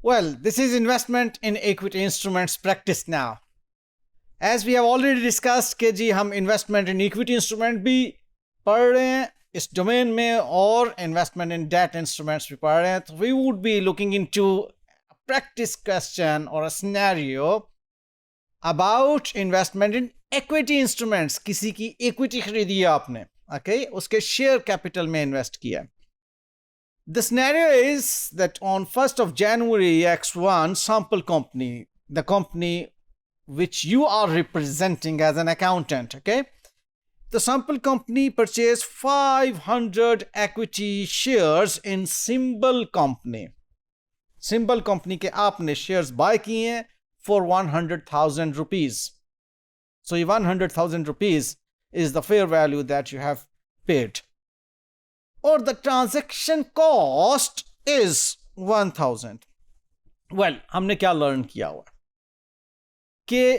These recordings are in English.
Well, this is investment in equity instruments practice now. As we have already discussed कि जी हम investment in equity instrument भी पढ़ रहे हैं इस domain में और investment in debt instruments भी पढ़ रहे हैं. तो we would be looking into a practice question or a scenario about investment in equity instruments. किसी की equity खरीदी है आपने, okay? उसके share capital में invest किया. The scenario is that on 1st of January, X1 sample company, the company which you are representing as an accountant, okay? The sample company purchased 500 equity shares in symbol company. Symbol company के आपने shares buy किए हैं for 100,000 rupees. So 100,000 rupees is the fair value that you have paid. Or the transaction cost is 1000. Well, हमने क्या learn किया हुआ कि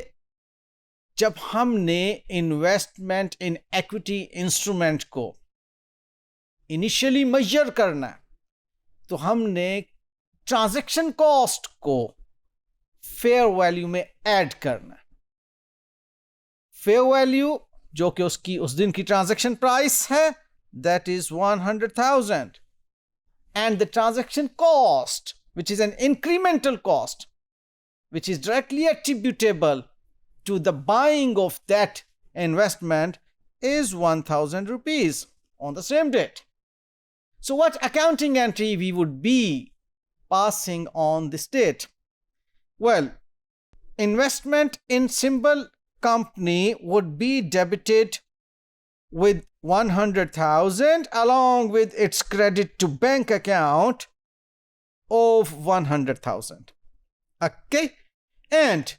जब हमने investment in equity instrument को initially measure करना है तो हमने transaction cost को fair value में add करना है. Fair value जो कि उसकी उस दिन की transaction price है, that is 100,000, and the transaction cost, which is an incremental cost, which is directly attributable to the buying of that investment, is 1,000 rupees on the same date. So what accounting entry we would be passing on this date? Well, investment in symbol company would be debited with 100,000 along with its credit to bank account of 100,000. Okay? And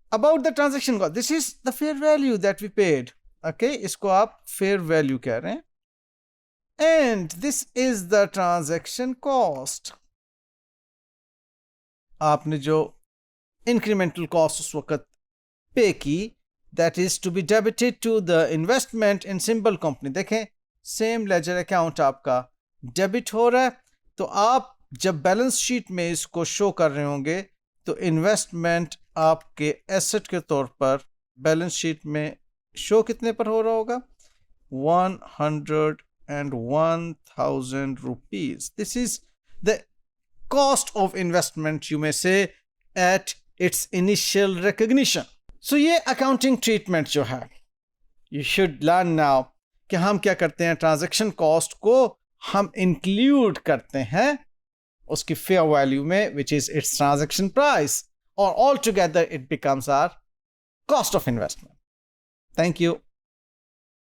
about the transaction cost, this is the fair value that we paid. Okay? इसको आप fair value कह रहे हैं. And this is the transaction cost. आपने जो incremental cost उस वक्त pay की, that is to be debited to the investment in symbol company. देखें same ledger account आपका debit हो रहा है तो आप जब बैलेंस शीट में इसको शो कर रहे होंगे तो इन्वेस्टमेंट आपके एसेट के तौर पर बैलेंस शीट में शो कितने पर हो रहा होगा 101,000 rupees. This is the cost of investment, you may say, at its initial recognition. So ये अकाउंटिंग ट्रीटमेंट जो है यू शुड लर्न नाउ कि हम क्या करते हैं ट्रांजैक्शन कॉस्ट को हम इंक्लूड करते हैं उसकी फेयर वैल्यू में which is its transaction price और all together it becomes our cost of investment. Thank you.